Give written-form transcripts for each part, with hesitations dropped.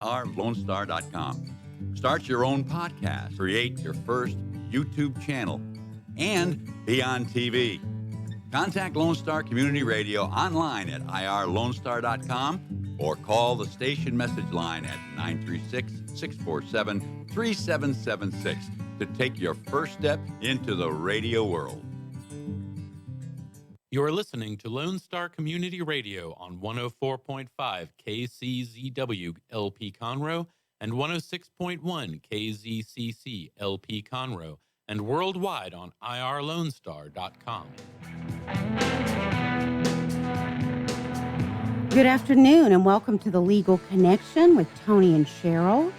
irlonestar.com. Start your own podcast, create your first YouTube channel, and be on TV. Contact Lone Star Community Radio online at irlonestar.com or call the station message line at 936-647-3776 to take your first step into the radio world. You're listening to Lone Star Community Radio on 104.5 KCZW LP Conroe and 106.1 KZCC LP Conroe, and worldwide on irlonestar.com. Good afternoon and welcome to The Legal Connection with Toni and Cheryl.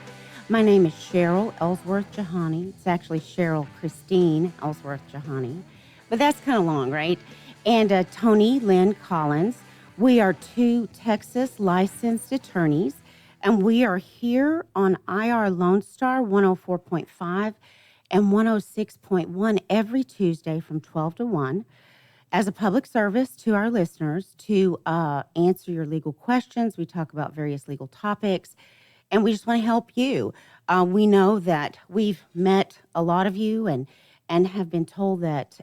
My name is Cheryl Ellsworth Jahani. It's actually Cheryl Christine Ellsworth Jahani, but that's kind of long, right? And Toni Lynn Collins. We are two Texas licensed attorneys, and we are here on IR Lone Star 104.5 and 106.1 every Tuesday from 12 to 1 as a public service to our listeners to answer your legal questions. We talk about various legal topics, and we just want to help you. We know that we've met a lot of you and have been told that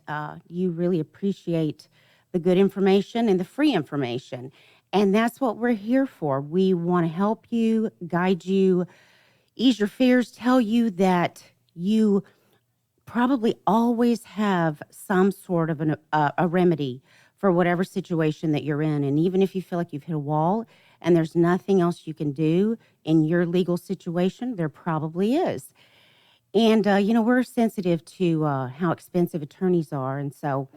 you really appreciate the good information and the free information. And that's what we're here for. We want to help you, guide you, ease your fears, tell you that you probably always have some sort of a remedy for whatever situation that you're in. And even if you feel like you've hit a wall and there's nothing else you can do in your legal situation, there probably is. And, we're sensitive to how expensive attorneys are. And so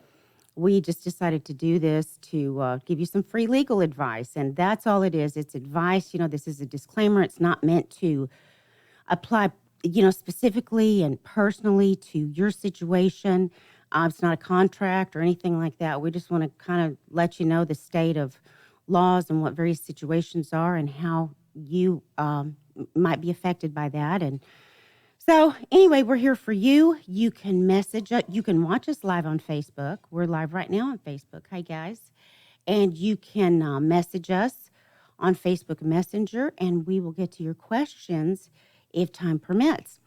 we just decided to do this to give you some free legal advice. And that's all it is. It's advice. This is a disclaimer. It's not meant to apply specifically and personally to your situation. It's not a contract or anything like that. We just want to kind of let you know the state of laws and what various situations are and how you might be affected by that. And so anyway, we're here for you. You can message us. You can watch us live on Facebook. We're live right now on Facebook. Hi, guys. And you can message us on Facebook Messenger, and we will get to your questions if time permits.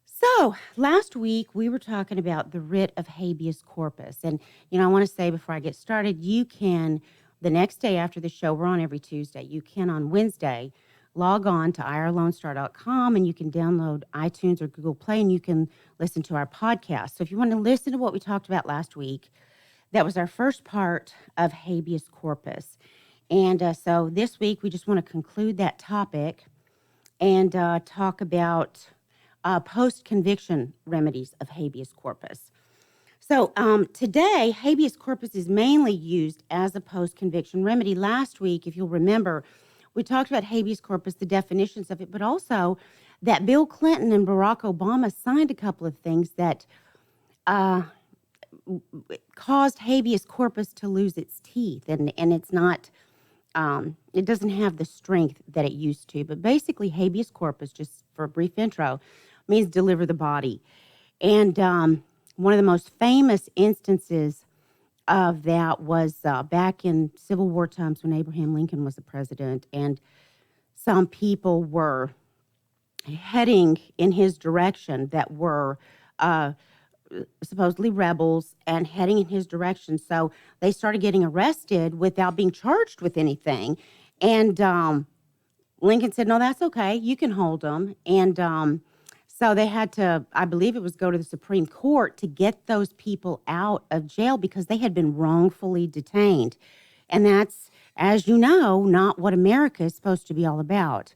So last week we were talking about the writ of habeas corpus. And, I want to say before I get started, you can, the next day after the show, we're on every Tuesday, you can on Wednesday log on to irlonestar.com and you can download iTunes or Google Play and you can listen to our podcast. So if you want to listen to what we talked about last week, that was our first part of habeas corpus. And so this week we just want to conclude that topic and talk about post-conviction remedies of habeas corpus. So today, habeas corpus is mainly used as a post-conviction remedy. Last week, if you'll remember, we talked about habeas corpus, the definitions of it, but also that Bill Clinton and Barack Obama signed a couple of things that caused habeas corpus to lose its teeth, and it's not... it doesn't have the strength that it used to, but basically habeas corpus, just for a brief intro, means deliver the body. And one of the most famous instances of that was back in Civil War times when Abraham Lincoln was the president, and some people were heading in his direction that were supposedly rebels and heading in his direction. So they started getting arrested without being charged with anything. And Lincoln said, no, that's okay. You can hold them. And so they had to, I believe it was go to the Supreme Court to get those people out of jail because they had been wrongfully detained. And that's, as you know, not what America is supposed to be all about.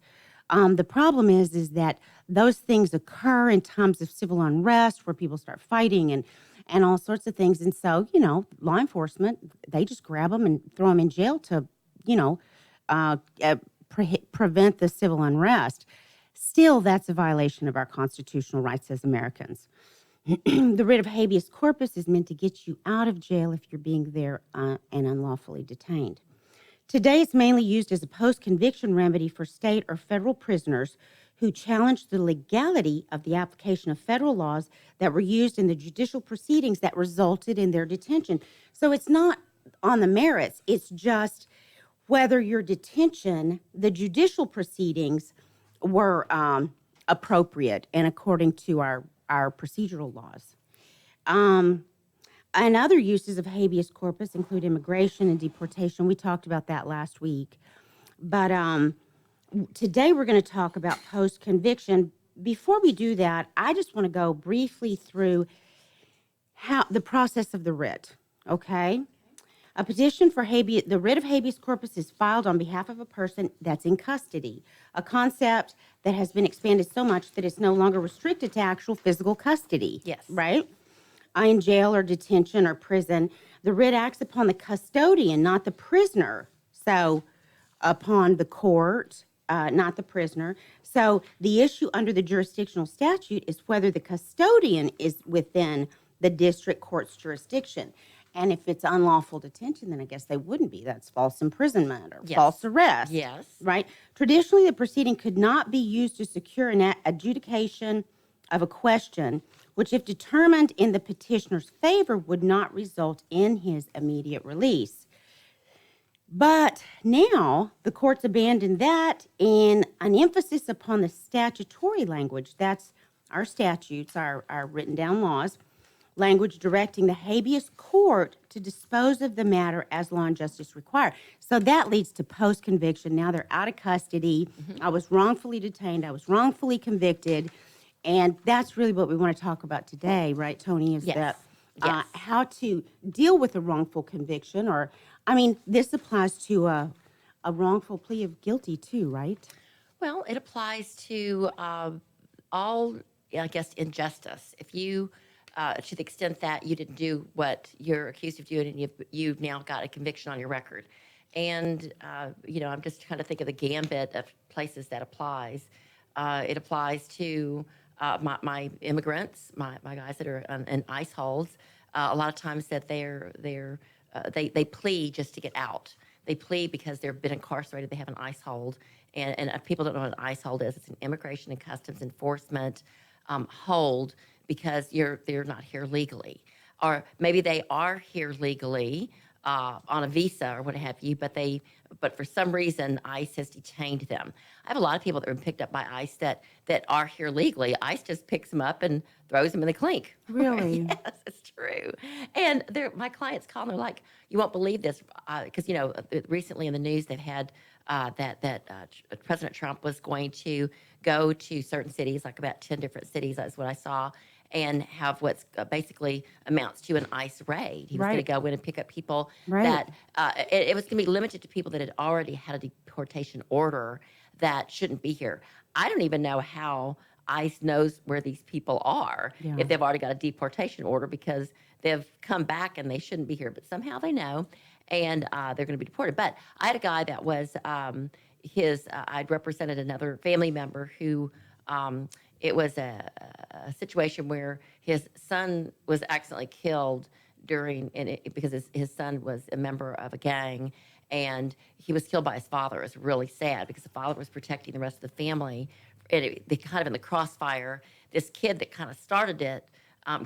The problem is that those things occur in times of civil unrest where people start fighting and all sorts of things. And so, law enforcement, they just grab them and throw them in jail to, prevent the civil unrest. Still, that's a violation of our constitutional rights as Americans. The writ of habeas corpus is meant to get you out of jail if you're being there and unlawfully detained. Today, it's mainly used as a post-conviction remedy for state or federal prisoners who challenge the legality of the application of federal laws that were used in the judicial proceedings that resulted in their detention. So it's not on the merits, it's just whether your detention, the judicial proceedings, were appropriate and according to our procedural laws. And other uses of habeas corpus include immigration and deportation. We talked about that last week. But today we're going to talk about post-conviction. Before we do that, I just want to go briefly through how the process of the writ, okay? A petition for the writ of habeas corpus is filed on behalf of a person that's in custody, a concept that has been expanded so much that it's no longer restricted to actual physical custody. Yes. Right? In jail or detention or prison, the writ acts upon the custodian, not the prisoner. So, upon the court, not the prisoner. So, the issue under the jurisdictional statute is whether the custodian is within the district court's jurisdiction. And if it's unlawful detention, then I guess they wouldn't be. That's false imprisonment or false arrest. Yes. Right? Traditionally, the proceeding could not be used to secure an adjudication of a question, which, if determined in the petitioner's favor, would not result in his immediate release. But now the courts abandoned that in an emphasis upon the statutory language. That's our statutes, our written down laws, language directing the habeas court to dispose of the matter as law and justice require. So that leads to post-conviction. Now they're out of custody. I was wrongfully detained. I was wrongfully convicted. And that's really what we want to talk about today, right, Toni, is that how to deal with a wrongful conviction, or, I mean, this applies to a wrongful plea of guilty too, right? Well, it applies to all, I guess, injustice. If you, to the extent that you didn't do what you're accused of doing, and you've now got a conviction on your record. And, I'm just trying to think of the gambit of places that applies. It applies to my immigrants, my guys that are in ICE holds. A lot of times that they plead just to get out. They plead because they've been incarcerated. They have an ICE hold, and if people don't know what an ICE hold is, it's an Immigration and Customs Enforcement hold, because they're not here legally, or maybe they are here legally on a visa or what have you, but for some reason ICE has detained them. I have a lot of people that have been picked up by ICE that are here legally. ICE just picks them up and throws them in the clink. Really? Yes, it's true. And my clients call and they're like, "You won't believe this," because recently in the news they've had that President Trump was going to go to certain cities, like about 10 different cities. That's what I saw. And have what's basically amounts to an ICE raid. He was going to go in and pick up people that it was going to be limited to people that had already had a deportation order that shouldn't be here. I don't even know how ICE knows where these people are if they've already got a deportation order, because they've come back and they shouldn't be here. But somehow they know, and they're going to be deported. But I had a guy that was I'd represented another family member who. It was a situation where his son was accidentally killed because his son was a member of a gang, and he was killed by his father. It was really sad because the father was protecting the rest of the family. They kind of in the crossfire. This kid that kind of started it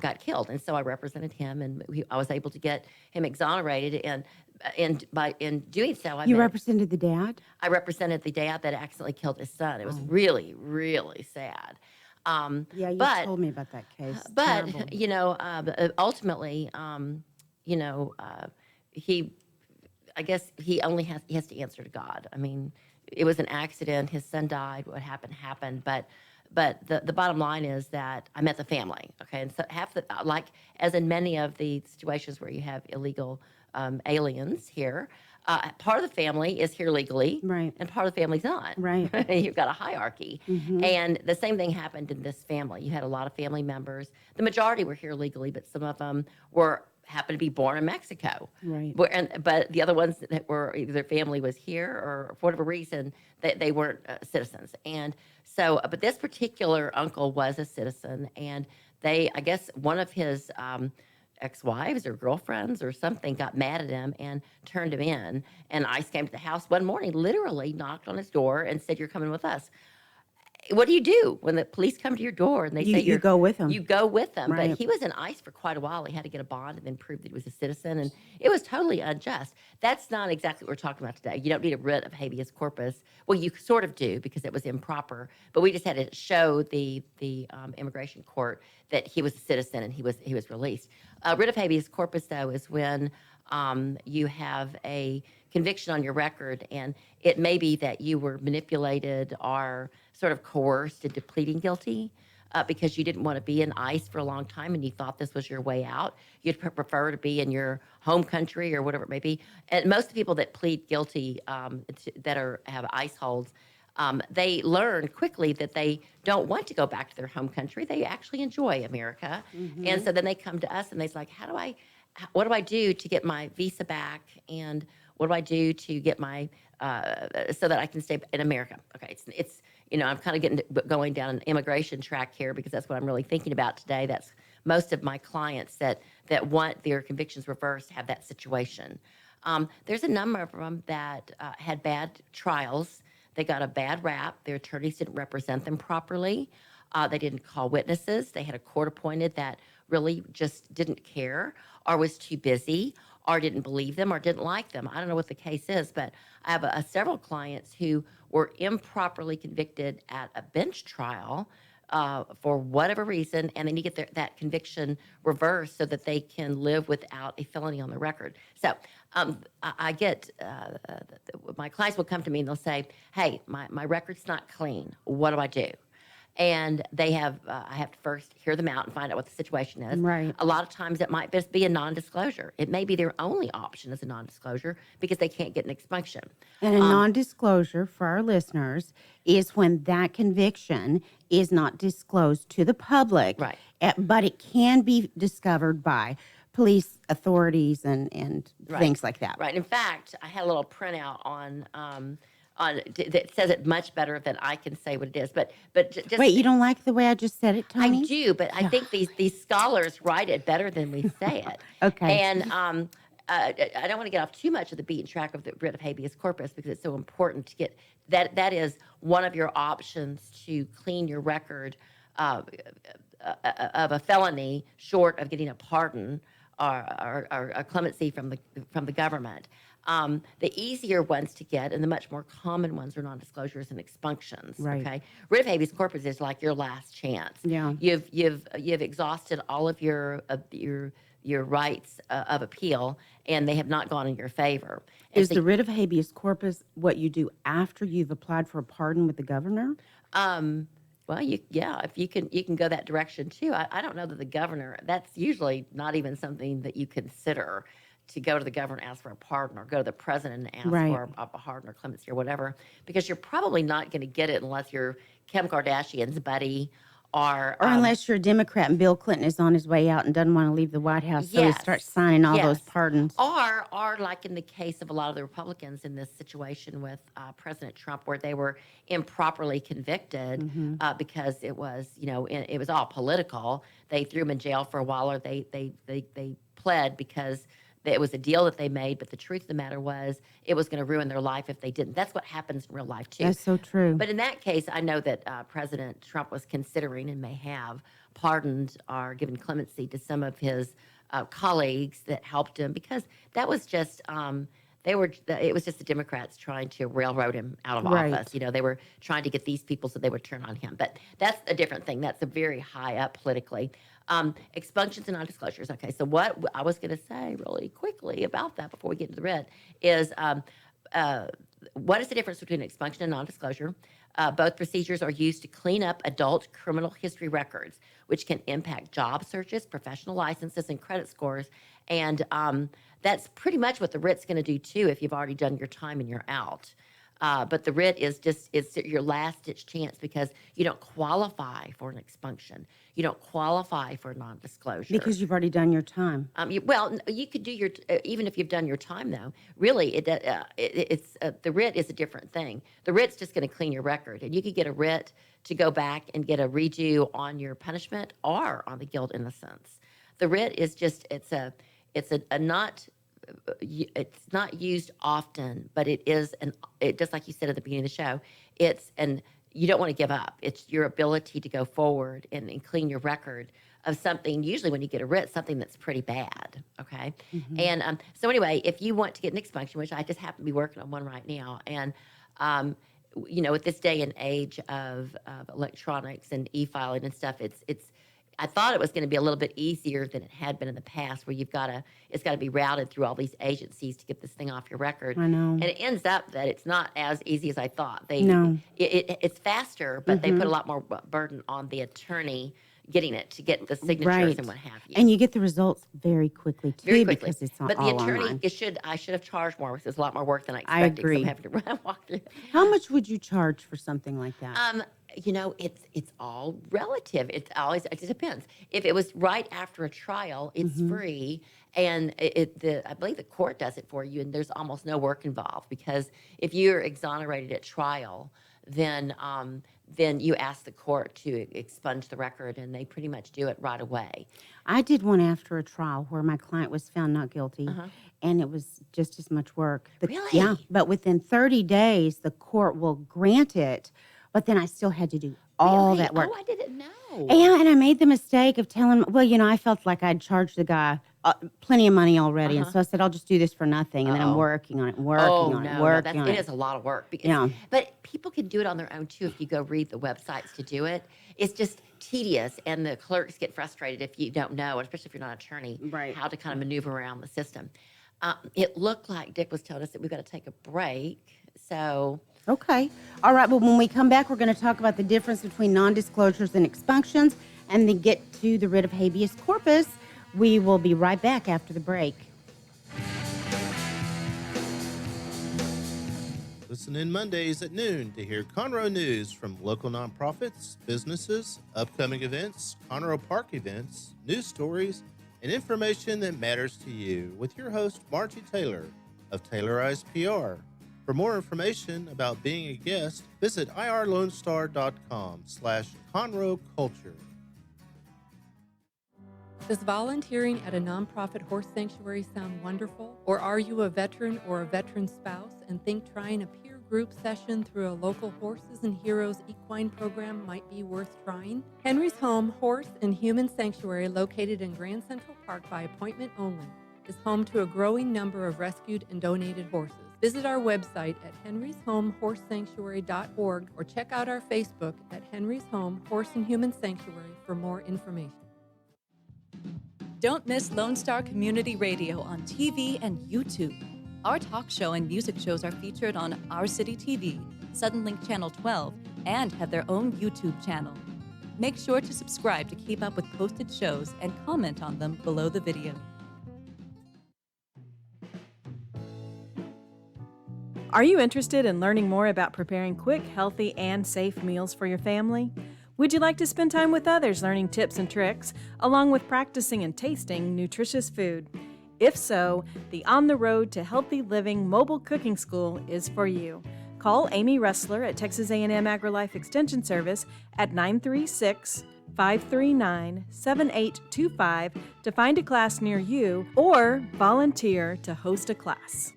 got killed, and so I represented him, and I was able to get him exonerated. And in doing so, You represented the dad? I represented the dad that accidentally killed his son. It was really, really sad. You told me about that case. But Terrible. ultimately, I guess he has to answer to God. I mean, it was an accident. His son died. What happened. But the bottom line is that I met the family. Okay, and so as in many of the situations where you have illegal aliens here. Part of the family is here legally, right, and part of the family's not. Right. You've got a hierarchy. Mm-hmm. And the same thing happened in this family. You had a lot of family members. The majority were here legally, but some of them happened to be born in Mexico. Right. But the other ones that were, either their family was here or for whatever reason, they weren't citizens. And so, but this particular uncle was a citizen, and I guess one of his ex-wives or girlfriends or something got mad at him and turned him in. And ICE came to the house one morning, literally knocked on his door and said, "You're coming with us." what do you do when the police come to your door and they say You go with them. You go with them. Right. But he was in ICE for quite a while. He had to get a bond and then prove that he was a citizen, and it was totally unjust. That's not exactly what we're talking about today. You don't need a writ of habeas corpus. Well, you sort of do because it was improper, but we just had to show the immigration court that he was a citizen and he was released. Writ of habeas corpus, though, is when you have a conviction on your record, and it may be that you were manipulated or sort of coerced into pleading guilty because you didn't want to be in ICE for a long time and you thought this was your way out. You'd prefer to be in your home country or whatever it may be. And most of the people that plead guilty that have ICE holds, they learn quickly that they don't want to go back to their home country. They actually enjoy America. Mm-hmm. And so then they come to us and they're like, what do I do to get my visa back? And what do I do to get my, so that I can stay in America? Okay, it's I'm kind of going down an immigration track here because that's what I'm really thinking about today. That's most of my clients that want their convictions reversed have that situation. There's a number of them that had bad trials. They got a bad rap. Their attorneys didn't represent them properly. They didn't call witnesses. They had a court appointed that really just didn't care or was too busy or didn't believe them or didn't like them. I don't know what the case is, but I have several clients who were improperly convicted at a bench trial for whatever reason, and they need to get that conviction reversed so that they can live without a felony on the record. So I get, my clients will come to me and they'll say, hey, my record's not clean. What do I do? And I have to first hear them out and find out what the situation is. Right. A lot of times it might just be a non-disclosure. It may be their only option is a non-disclosure because they can't get an expunction. And a non-disclosure for our listeners is when that conviction is not disclosed to the public. Right. But it can be discovered by police authorities and Right. things like that. Right. In fact, I had a little printout on that says it much better than I can say what it is. But just Wait, you don't like the way I just said it, Tony? I do, but I think these scholars write it better than we say it. Okay. And I don't want to get off too much of the beaten track of the writ of habeas corpus because it's so important to get that is one of your options to clean your record of a felony short of getting a pardon or a clemency from the government. The easier ones to get and the much more common ones are non-disclosures and expunctions. Right. Okay, writ of habeas corpus is like your last chance. Yeah. You've exhausted all of your rights of appeal, and they have not gone in your favor. And Is the writ of habeas corpus what you do after you've applied for a pardon with the governor? Well, if you can go that direction too. I don't know that the governor. That's usually not even something that you consider to go to the governor and ask for a pardon or go to the president and ask Right. for a pardon or clemency or whatever, because you're probably not going to get it unless you're Kim Kardashian's buddy or Unless you're a Democrat and Bill Clinton is on his way out and doesn't want to leave the White House, so he Yes. starts signing all those Yes. pardons. Or like in the case of a lot of the Republicans in this situation with President Trump, where they were improperly convicted because it was, it was all political. They threw him in jail for a while, or they pled because it was a deal that they made. But the truth of the matter was, it was going to ruin their life if they didn't. That's what happens in real life too. That's so true. But in that case, I know that President Trump was considering and may have pardoned or given clemency to some of his colleagues that helped him, because that was just it was just the Democrats trying to railroad him out of Right. office. They were trying to get these people so they would turn on him. But that's a different thing. That's a very high up politically. Expunctions and non-disclosures. Okay, so what I was going to say really quickly about that before we get into the writ is what is the difference between expunction and non-disclosure? Both procedures are used to clean up adult criminal history records, which can impact job searches, professional licenses, and credit scores. And that's pretty much what the writ's going to do too if you've already done your time and you're out. But the writ is it's your last-ditch chance because you don't qualify for an expunction. You don't qualify for a non-disclosure. Because you've already done your time. You could do your even if you've done your time though. Really, the writ is a different thing. The writ's just going to clean your record, and you could get a writ to go back and get a redo on your punishment or on the guilt innocence. The writ is just it's not used often, but it is just like you said at the beginning of the show. you don't want to give up. It's your ability to go forward and clean your record of something. Usually, when you get a writ, something that's pretty bad. Okay, and so anyway, if you want to get an expunction, which I just happen to be working on one right now, and with this day and age of electronics and e-filing and stuff, it's. I thought it was going to be a little bit easier than it had been in the past, where it's got to be routed through all these agencies to get this thing off your record. I know. And it ends up that it's not as easy as I thought. It's faster, but they put a lot more burden on the attorney getting it to get the signatures and what have you. And you get the results very quickly too, Very quickly. because it's but the all attorney, online. I should have charged more because it's a lot more work than I I expected. agree. So I'm having to run walk through. How much would you charge for something like that? It's all relative. It depends. If it was right after a trial, it's free, and I believe the court does it for you, and there's almost no work involved, because if you're exonerated at trial, then you ask the court to expunge the record, and they pretty much do it right away. I did one after a trial where my client was found not guilty, and it was just as much work. Really? Yeah, but within 30 days, the court will grant it, but then I still had to do all Really? that work. Oh, I didn't know. And I made the mistake of telling him, I felt like I'd charged the guy plenty of money already. And so I said, I'll just do this for nothing. And then I'm working on it, It is a lot of work. But people can do it on their own, too, if you go read the websites to do it. It's just tedious, and the clerks get frustrated if you don't know, especially if you're not an attorney, how to kind of maneuver around the system. It looked like Dick was telling us that we've got to take a break. So... Okay. All right. Well, when we come back, we're going to talk about the difference between non-disclosures and expunctions, and then get to the writ of habeas corpus. We will be right back after the break. Listen in Mondays at noon to hear Conroe news from local nonprofits, businesses, upcoming events, Conroe Park events, news stories, and information that matters to you, with your host, Margie Taylor of Taylorized PR. For more information about being a guest, visit irlonestar.com/Conroe Culture. Does volunteering at a nonprofit horse sanctuary sound wonderful? Or are you a veteran or a veteran spouse and think trying a peer group session through a local Horses and Heroes equine program might be worth trying? Henry's Home Horse and Human Sanctuary, located in Grand Central Park by appointment only, is home to a growing number of rescued and donated horses. Visit our website at henryshomehorsesanctuary.org or check out our Facebook at Henry's Home Horse and Human Sanctuary for more information. Don't miss Lone Star Community Radio on TV and YouTube. Our talk show and music shows are featured on Our City TV, Suddenlink Channel 12, and have their own YouTube channel. Make sure to subscribe to keep up with posted shows and comment on them below the video. Are you interested in learning more about preparing quick, healthy, and safe meals for your family? Would you like to spend time with others learning tips and tricks, along with practicing and tasting nutritious food? If so, the On the Road to Healthy Living Mobile Cooking School is for you. Call Amy Ressler at Texas A&M AgriLife Extension Service at 936-539-7825 to find a class near you, or volunteer to host a class.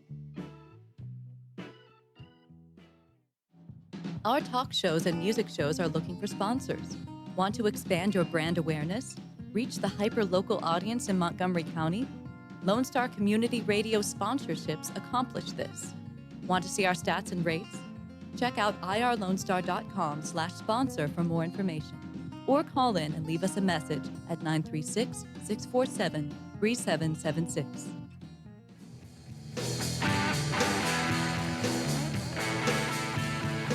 Our talk shows and music shows are looking for sponsors. Want to expand your brand awareness? Reach the hyper-local audience in Montgomery County? Lone Star Community Radio sponsorships accomplish this. Want to see our stats and rates? Check out irlonestar.com/sponsor for more information. Or call in and leave us a message at 936-647-3776.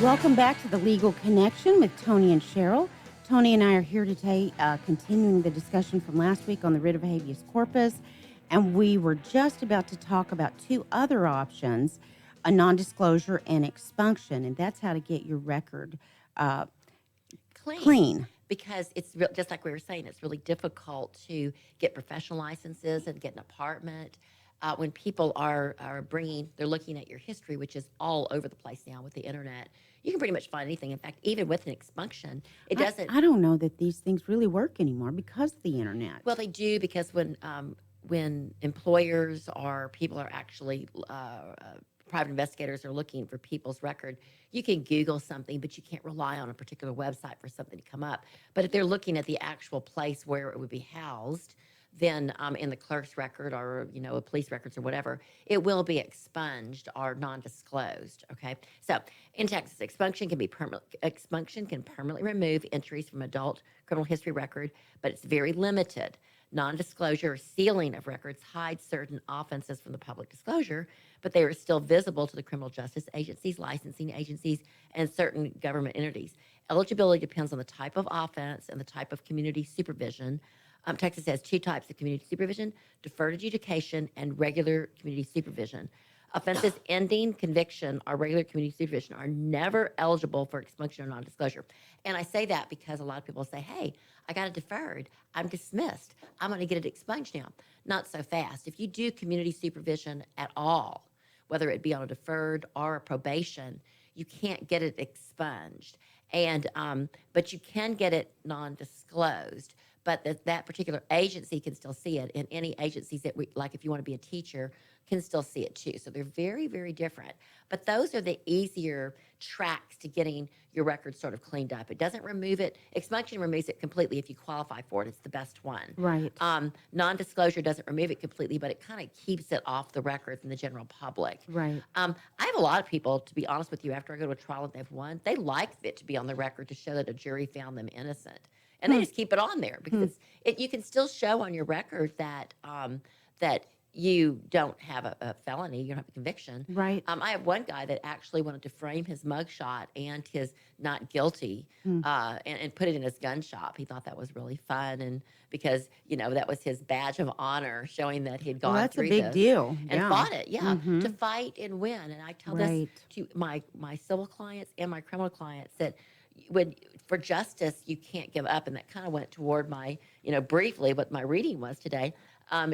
Welcome back to the Legal Connection with Toni and Cheryl. Toni and I are here today continuing the discussion from last week on the writ of habeas corpus, and we were just about to talk about two other options, a non-disclosure and expunction, and that's how to get your record clean. Because it's just like we were saying, it's really difficult to get professional licenses and get an apartment. When people are they're looking at your history, which is all over the place now with the internet. You can pretty much find anything. In fact, even with an expunction, it doesn't. I don't know that these things really work anymore because of the internet. Well, they do, because when employers or people are actually private investigators are looking for people's record, you can Google something, but you can't rely on a particular website for something to come up. But if they're looking at the actual place where it would be housed, then in the clerk's record or a police records or whatever, it will be expunged or non-disclosed. Okay, so in Texas, expunction can permanently remove entries from adult criminal history record, but it's very limited. Non-disclosure or sealing of records hides certain offenses from the public disclosure, but they are still visible to the criminal justice agencies, licensing agencies, and certain government entities. Eligibility depends on the type of offense and the type of community supervision. Texas has two types of community supervision: deferred adjudication and regular community supervision. Offenses ending conviction or regular community supervision are never eligible for expunction or non-disclosure. And I say that because a lot of people say, hey, I got it deferred. I'm dismissed. I'm going to get it expunged now. Not so fast. If you do community supervision at all, whether it be on a deferred or a probation, you can't get it expunged. And but you can get it non-disclosed. But that particular agency can still see it, and any agencies that like if you want to be a teacher, can still see it too. So they're very, very different. But those are the easier tracks to getting your record sort of cleaned up. It doesn't remove it. Expunction removes it completely if you qualify for it. It's the best one. Right. Non-disclosure doesn't remove it completely, but it kind of keeps it off the record from the general public. Right. I have a lot of people, to be honest with you, after I go to a trial and they've won, they like it to be on the record to show that a jury found them innocent. And they just keep it on there because you can still show on your record that that you don't have a felony, you don't have a conviction. Right. I have one guy that actually wanted to frame his mugshot and his not guilty and put it in his gun shop. He thought that was really fun, and because that was his badge of honor, showing that he'd gone through this. That's a big deal. And Yeah. fought it, to fight and win. And I tell Right. this to my civil clients and my criminal clients that for justice, you can't give up. And that kind of went toward my, briefly what my reading was today.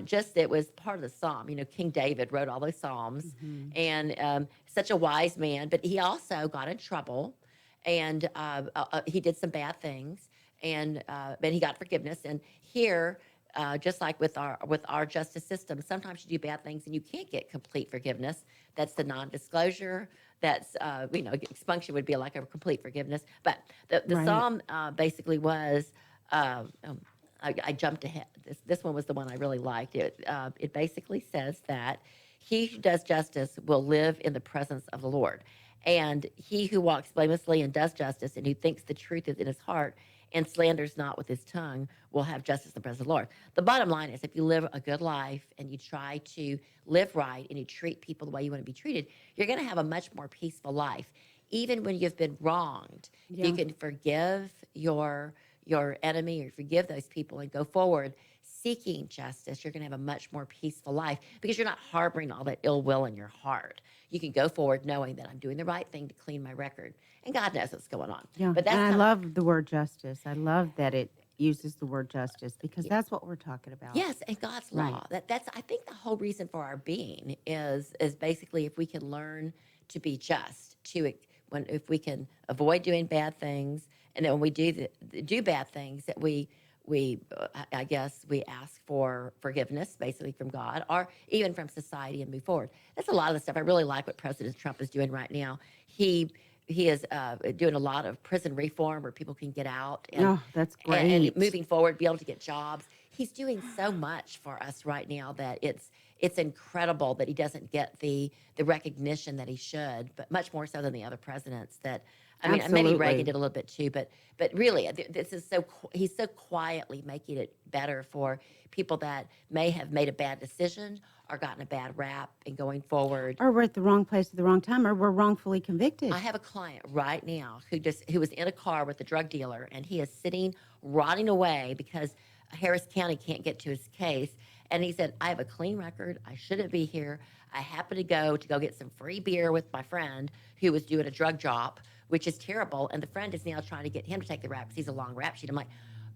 Just it was part of the psalm. King David wrote all those psalms, and such a wise man. But he also got in trouble, and he did some bad things, and but he got forgiveness. And here, just like with our justice system, sometimes you do bad things and you can't get complete forgiveness. That's the non-disclosure. That's expunction would be like a complete forgiveness. But the Right. psalm basically was. I jumped ahead. This one was the one I really liked. It basically says that he who does justice will live in the presence of the Lord, and he who walks blamelessly and does justice, and who thinks the truth is in his heart and slanders not with his tongue, will have justice in the presence of the Lord. The bottom line is, if you live a good life and you try to live right and you treat people the way you want to be treated, you're going to have a much more peaceful life, even when you've been wronged. Yeah. You can forgive your enemy or forgive those people and go forward seeking justice. You're going to have a much more peaceful life because you're not harboring all that ill will in your heart. You can go forward knowing that I'm doing the right thing to clean my record, and God knows what's going on. Yeah. But that's And I kind of- love the word justice. I love that it uses the word justice because that's what we're talking about. Yes, and God's law. Right. That's I think the whole reason for our being is basically if we can learn to be just, if we can avoid doing bad things, and then when we do bad things, that we I guess we ask for forgiveness, basically from God or even from society, and move forward. That's a lot of the stuff. I really like what President Trump is doing right now. He is doing a lot of prison reform where people can get out and, Oh, that's great. and moving forward, be able to get jobs. He's doing so much for us right now that it's incredible that he doesn't get the recognition that he should, but much more so than the other presidents that. I mean, maybe Absolutely. Reagan did a little bit too, but really, this is he's so quietly making it better for people that may have made a bad decision or gotten a bad rap and going forward. Or we're at the wrong place at the wrong time, or we're wrongfully convicted. I have a client right now who was in a car with a drug dealer, and he is sitting rotting away because Harris County can't get to his case. And he said, I have a clean record. I shouldn't be here. I happened to go get some free beer with my friend who was doing a drug job, which is terrible. And the friend is now trying to get him to take the rap because he's a long rap sheet. I'm like,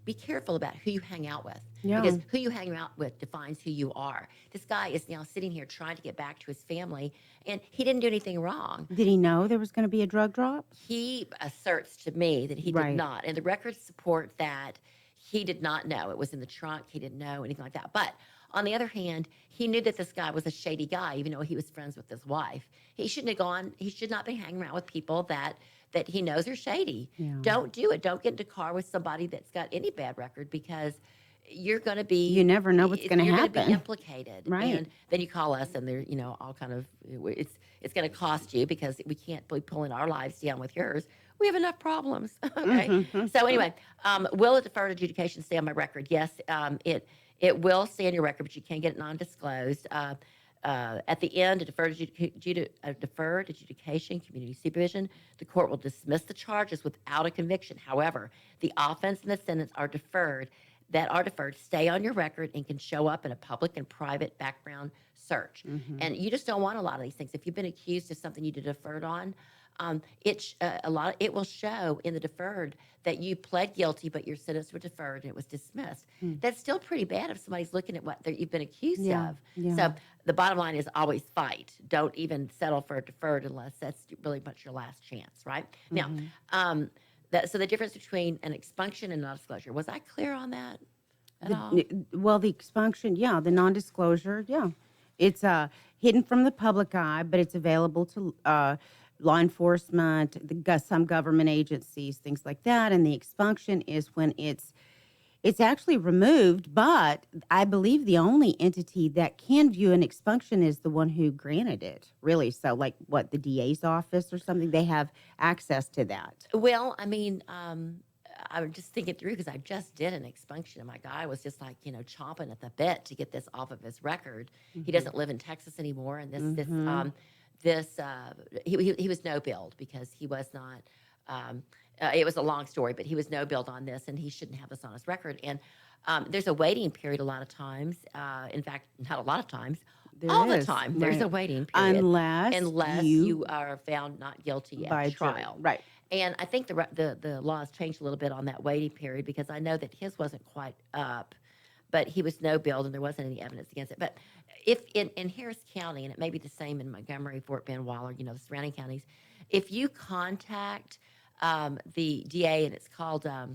be careful about who you hang out with. Yeah. Because who you hang out with defines who you are. This guy is now sitting here trying to get back to his family, and he didn't do anything wrong. Did he know there was going to be a drug drop? He asserts to me that he Right. did not. And the records support that he did not know. It was in the trunk. He didn't know anything like that. But On the other hand, he knew that this guy was a shady guy, even though he was friends with his wife. He shouldn't have gone. He should not be hanging around with people that he knows are shady. Yeah. Don't do it. Don't get into a car with somebody that's got any bad record, because you're going to be. You never know what's going to You're happen. going to be implicated, Right. And then you call us, and they're all kind of it's going to cost you, because we can't be pulling our lives down with yours. We have enough problems. Okay. Mm-hmm. So anyway, will a deferred adjudication stay on my record? Yes, it will stay on your record, but you can get it non-disclosed. At the end, a deferred adjudication, community supervision, the court will dismiss the charges without a conviction. However, the offense and the sentence that are deferred stay on your record and can show up in a public and private background search. Mm-hmm. And you just don't want a lot of these things. If you've been accused of something you did deferred on, it will show in the deferred that you pled guilty, but your sentence was deferred and it was dismissed. That's still pretty bad if somebody's looking at what you've been accused Yeah, of. yeah. So the bottom line is always fight. Don't even settle for a deferred unless that's really much your last chance, right? Mm-hmm. Now, so the difference between an expunction and non-disclosure, was I clear on that at all? Well, the expunction, yeah, the non-disclosure, yeah. It's hidden from the public eye, but it's available to law enforcement, some government agencies, things like that. And the expunction is when it's actually removed, but I believe the only entity that can view an expunction is the one who granted it, really. So like what, the DA's office or something, they have access to that. Well, I mean, I was just thinking through, because I just did an expunction, and my guy was just like, chomping at the bit to get this off of his record. He doesn't live in Texas anymore, and he was no billed, because he was not. It was a long story, but he was no billed on this, and he shouldn't have this on his record. And there's a waiting period a lot of times. In fact, not a lot of times. All the time, there's a waiting period. Unless you are found not guilty by at trial. jury. Right. And I think the laws changed a little bit on that waiting period, because I know that his wasn't quite up, but he was no billed and there wasn't any evidence against it. But if in Harris County, and it may be the same in Montgomery, Fort Bend, Waller, the surrounding counties, if you contact the DA, and it's called, I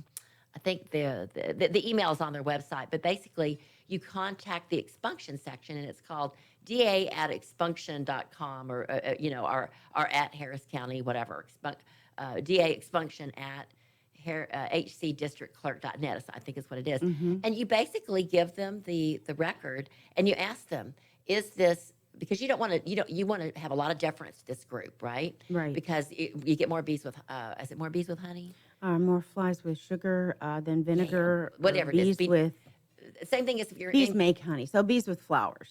think the email is on their website, but basically you contact the expunction section, and it's called da@expunction.com, or at Harris County, whatever, DA expunction at hcdistrictclerk.net, I think is what it is. And you basically give them the record, and you ask them, is this, because you want to have a lot of deference to this group, right? Right. Because you get more bees with, is it more bees with honey? More flies with sugar than vinegar. Yeah, whatever it is. Bees with same thing as if you're bees make honey. So bees with flowers.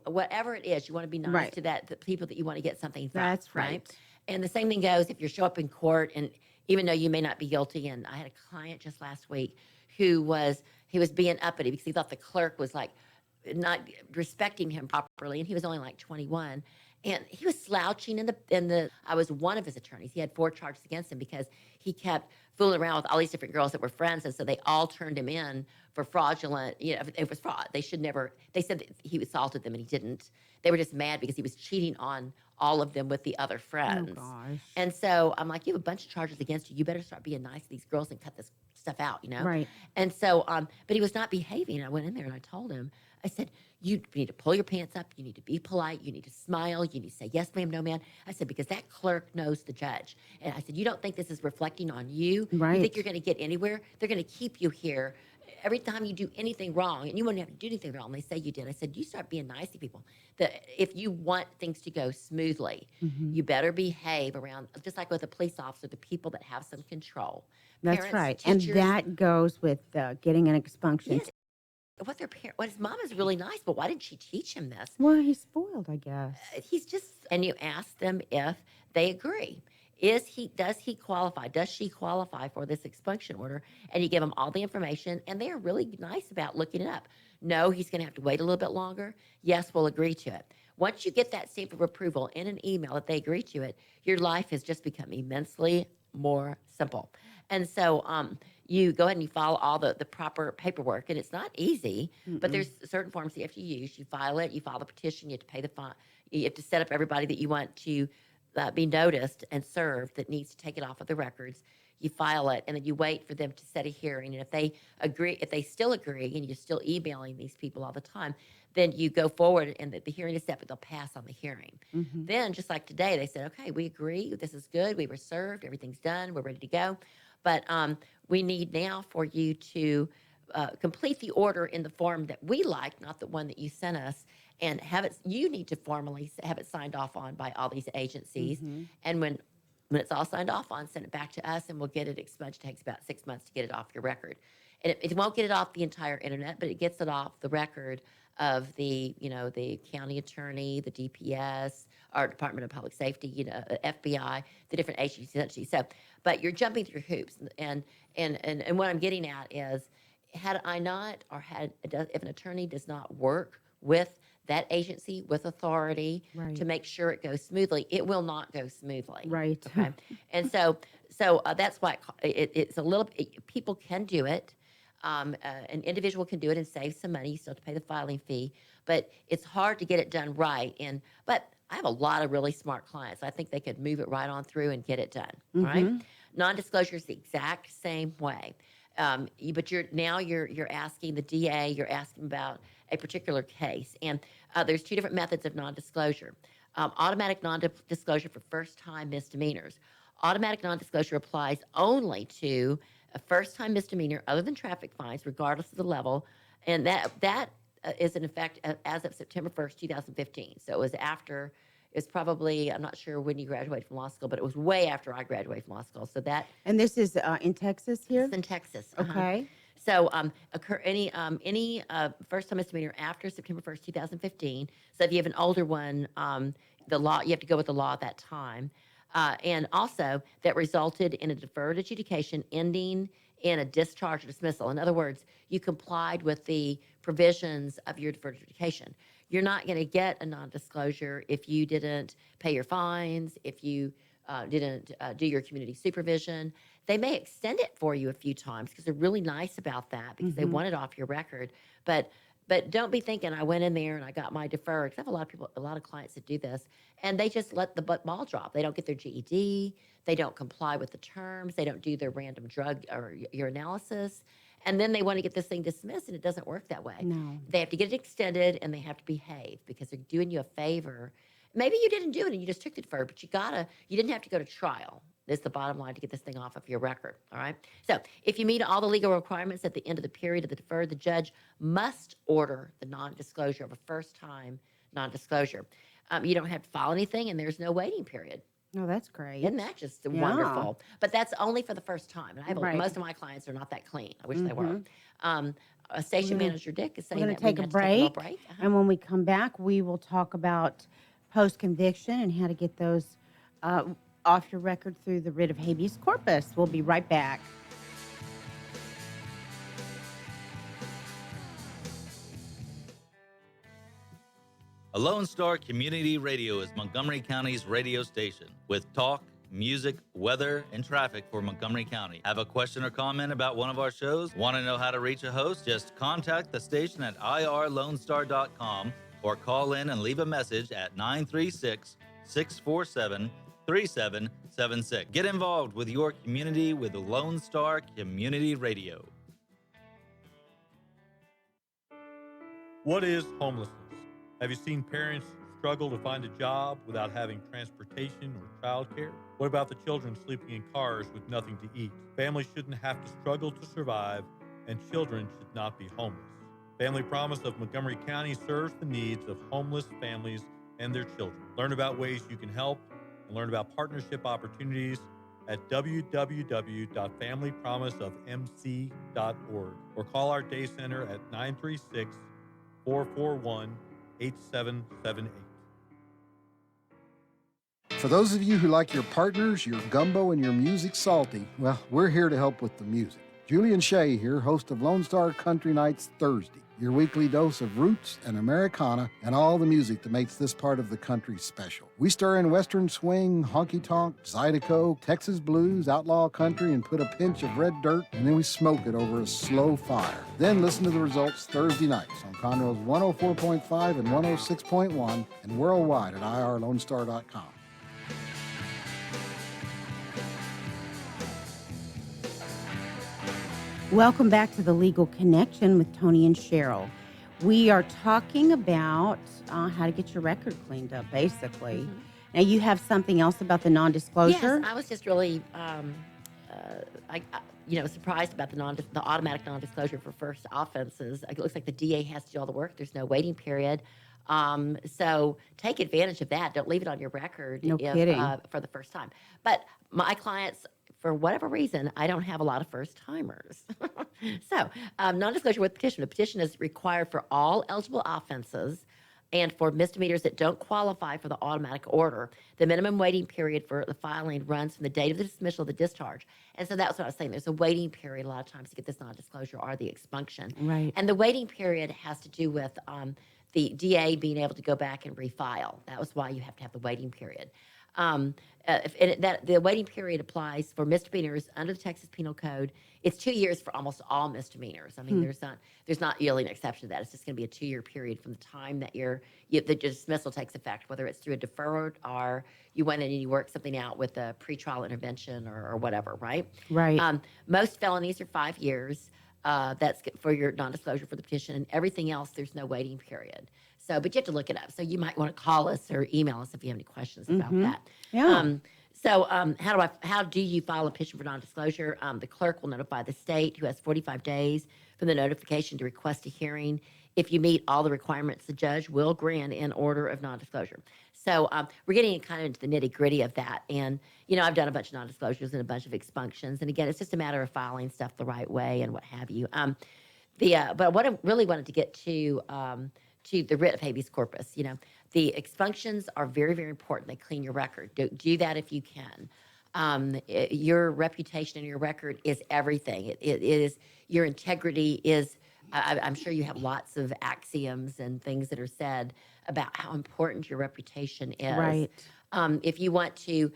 Whatever it is, you want to be nice Right. to the people that you want to get something from. That's right. And the same thing goes if you show up in court, and even though you may not be guilty. And I had a client just last week he was being uppity because he thought the clerk was like not respecting him properly, and he was only like 21. And he was slouching in the. I was one of his attorneys. He had 4 charges against him because he kept fooling around with all these different girls that were friends, and so they all turned him in for fraudulent. It was fraud. They should never. They said that he assaulted them, and he didn't. They were just mad because he was cheating on all of them with the other friends. Oh gosh. And so I'm like, you have a bunch of charges against you. You better start being nice to these girls and cut this stuff out, Right. And so, but he was not behaving. I went in there and I told him. I said, you need to pull your pants up. You need to be polite. You need to smile. You need to say, yes, ma'am, no, ma'am. I said, because that clerk knows the judge. And I said, you don't think this is reflecting on you? Right. You think you're going to get anywhere? They're going to keep you here. Every time you do anything wrong, and you wouldn't have to do anything wrong, they say you did. I said, you start being nice to people. If you want things to go smoothly, you better behave around, just like with a police officer, the people that have some control. That's Parents, right. teachers, And that goes with getting an expunction. Yes. His mom is really nice, but why didn't she teach him this? Well, he's spoiled, I guess. He's just, and you ask them if they agree. Does she qualify for this expunction order? And you give them all the information, and they are really nice about looking it up. No, he's going to have to wait a little bit longer. Yes, we'll agree to it. Once you get that stamp of approval in an email that they agree to it, your life has just become immensely more simple. And so you go ahead and you follow all the proper paperwork, and it's not easy, but there's certain forms you have to use. You file it, you file the petition, you have to pay the fine, you have to set up everybody that you want to be noticed and served that needs to take it off of the records. you file it, and then you wait for them to set a hearing. And if they agree, if they still agree, and you're still emailing these people all the time, then you go forward and the hearing is set, but they'll pass on the hearing. Then, just like today, they said, okay, we agree, this is good, we were served, everything's done, we're ready to go. But we need now for you to complete the order in the form that we like, not the one that you sent us, and have it. You need to formally have it signed off on by all these agencies. And when it's all signed off on, send it back to us, and we'll get it expunged. It takes about 6 months to get it off your record, and it won't get it off the entire internet, but it gets it off the record of the the county attorney, the DPS, our Department of Public Safety, FBI, the different agencies. So, but you're jumping through hoops, and what I'm getting at is, had I not, or if an attorney does not work with that agency, with authority, to make sure it goes smoothly, it will not go smoothly. Right. Okay. And so that's why it's a little. People can do it. An individual can do it and save some money. You still have to pay the filing fee, but it's hard to get it done right. But I have a lot of really smart clients. I think they could move it right on through and get it done. All right. Non-disclosure is the exact same way. But you're asking the DA, you're asking about a particular case, and there's two different methods of non-disclosure. Automatic non-disclosure for first-time misdemeanors. Automatic non-disclosure applies only to a first-time misdemeanor other than traffic fines, regardless of the level, and that is in effect as of September 1st, 2015. So it's probably, I'm not sure when you graduated from law school, but it was way after I graduated from law school. So that. And this is in Texas here? It's in Texas. Okay. So any first-time misdemeanor after September 1st, 2015. So if you have an older one, the law, you have to go with the law at that time. And also that resulted in a deferred adjudication ending in a discharge or dismissal. In other words, you complied with the provisions of your deferred adjudication. You're not going to get a non-disclosure if you didn't pay your fines, if you didn't do your community supervision. They may extend it for you a few times because they're really nice about that, because they want it off your record. But don't be thinking I went in there and I got my deferred. 'Cause I have a lot of clients that do this, and they just let the ball drop. They don't get their GED. They don't comply with the terms. They don't do their random drug or your analysis. And then they want to get this thing dismissed, and it doesn't work that way. No. They have to get it extended, and they have to behave because they're doing you a favor. Maybe you didn't do it and you just took the deferred, but you didn't have to go to trial. That's the bottom line to get this thing off of your record, all right? So if you meet all the legal requirements at the end of the period of the deferred, the judge must order the non-disclosure of a first-time non-disclosure. You don't have to file anything, and there's no waiting period. Oh, that's great. Isn't that just wonderful? But that's only for the first time. And most of my clients are not that clean. I wish they were. Station Manager Dick is saying We're that going to take a break. And when we come back, we will talk about post-conviction and how to get those off your record through the writ of habeas corpus. We'll be right back. Lone Star Community Radio is Montgomery County's radio station with talk, music, weather, and traffic for Montgomery County. Have a question or comment about one of our shows? Want to know how to reach a host? Just contact the station at irlonestar.com or call in and leave a message at 936-647-3776. Get involved with your community with Lone Star Community Radio. What is homelessness? Have you seen parents struggle to find a job without having transportation or childcare? What about the children sleeping in cars with nothing to eat? Families shouldn't have to struggle to survive, and children should not be homeless. Family Promise of Montgomery County serves the needs of homeless families and their children. Learn about ways you can help and learn about partnership opportunities at www.familypromiseofmc.org or call our day center at 936-441-8778. For those of you who like your partners, your gumbo, and your music salty, well, we're here to help with the music. Julian Shea here, host of Lone Star Country Nights Thursday, your weekly dose of roots and Americana and all the music that makes this part of the country special. We stir in Western swing, honky-tonk, Zydeco, Texas blues, outlaw country, and put a pinch of red dirt, and then we smoke it over a slow fire. Then listen to the results Thursday nights on Conroe's 104.5 and 106.1 and worldwide at irlonestar.com. Welcome back to the Legal Connection with Toni and Cheryl. We are talking about how to get your record cleaned up, basically. Mm-hmm. Now, you have something else about the non-disclosure? Yes, I was just really, surprised about the automatic non-disclosure for first offenses. It looks like the DA has to do all the work. There's no waiting period. So take advantage of that. Don't leave it on your record No kidding. For the first time. But my clients, for whatever reason, I don't have a lot of first timers. So non-disclosure with petition. The petition is required for all eligible offenses and for misdemeanors that don't qualify for the automatic order. The minimum waiting period for the filing runs from the date of the dismissal of the discharge. And so that's what I was saying. There's a waiting period a lot of times to get this non-disclosure or the expunction. Right. And the waiting period has to do with the DA being able to go back and refile. That was why you have to have the waiting period. The waiting period applies for misdemeanors under the Texas Penal Code. It's 2 years for almost all misdemeanors. I mean, there's not really an exception to that. It's just going to be a 2-year period from the time that the dismissal takes effect, whether it's through a deferred or you went in and you worked something out with a pretrial intervention or whatever, right? Right. Most felonies are 5 years. That's for your non-disclosure for the petition, and everything else, there's no waiting period. So, but you have to look it up. So you might want to call us or email us if you have any questions about that. Yeah. How do you file a petition for non-disclosure? The clerk will notify the state, who has 45 days from the notification to request a hearing. If you meet all the requirements, the judge will grant an order of non-disclosure. So we're getting kind of into the nitty-gritty of that. And, I've done a bunch of non-disclosures and a bunch of expunctions. And again, it's just a matter of filing stuff the right way and what have you. But what I really wanted to get to the writ of habeas corpus, the expunctions are very, very important. They clean your record. Do that if you can. Your reputation and your record is everything. It is, your integrity is, I'm sure you have lots of axioms and things that are said about how important your reputation is. Right. If you want to